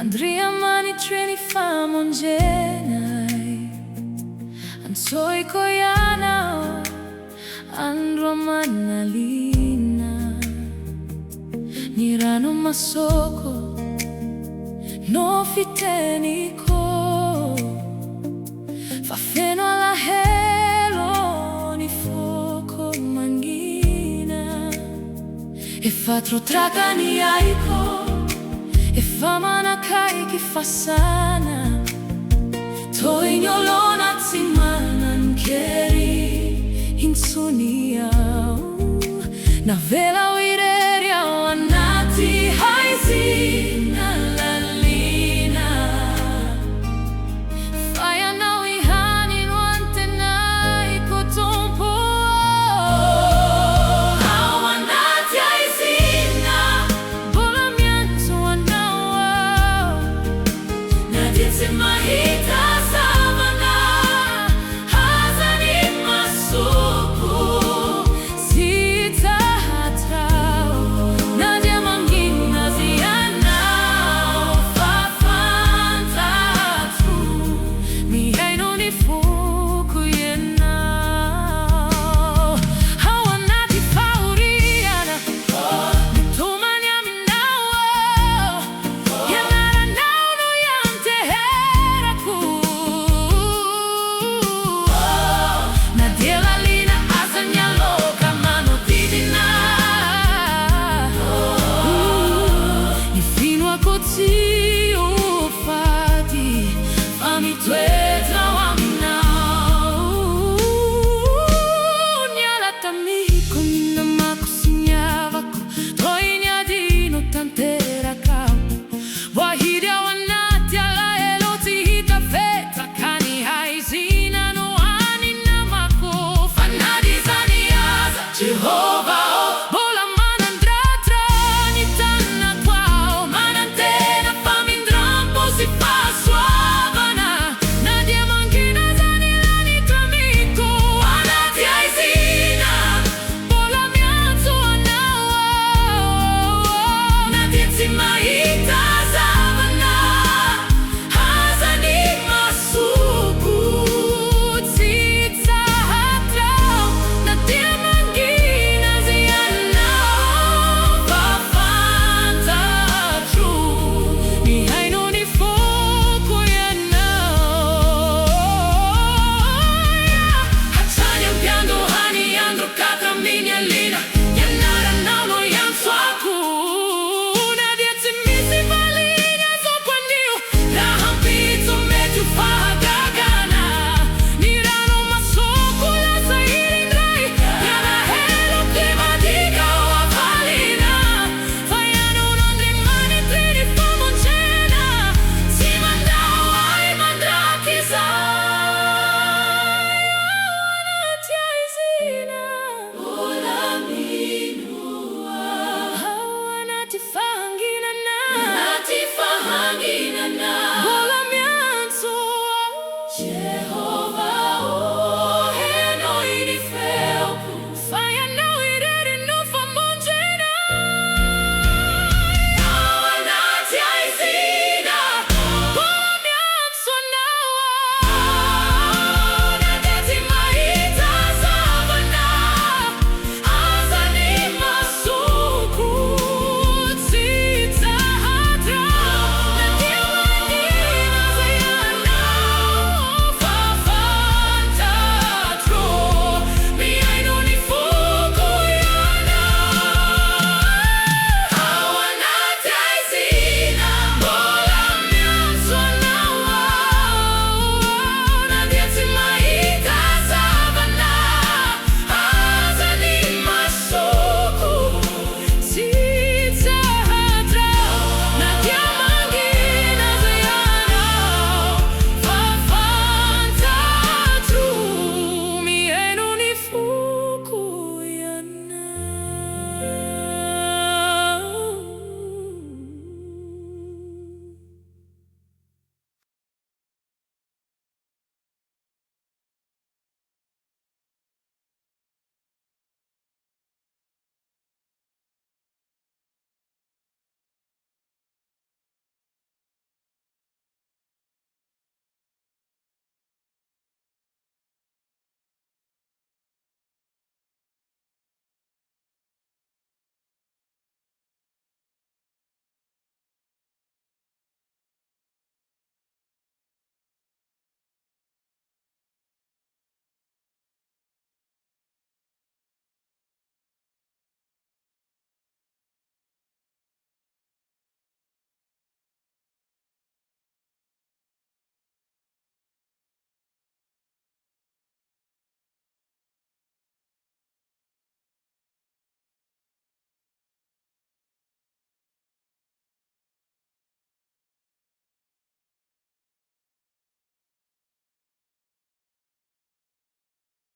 Andrea mani treni famonjenai Ansoi koyana Andro manalina Nirano masoko No fiteniko Fafeno la helo Ni fuoco mangina E fatro tragani aiko E famana kai ki fasana Toi nyolona tsimanan keri Insunia Na vela wireria wanati haizi na lalina Faya na wihani nwante na ikotompo Hawanati haizi na bola mianto wanawa Na dite mahita savana Hazani masuku Sita hatao Nadia mangina ziana Fafantatu Mihaino ni fuku yena Hawanati fauriana Tumanya minawa Yanara nauno yanteheraku Nadia lalina azanya loka mano tidina Ni fino a cozzi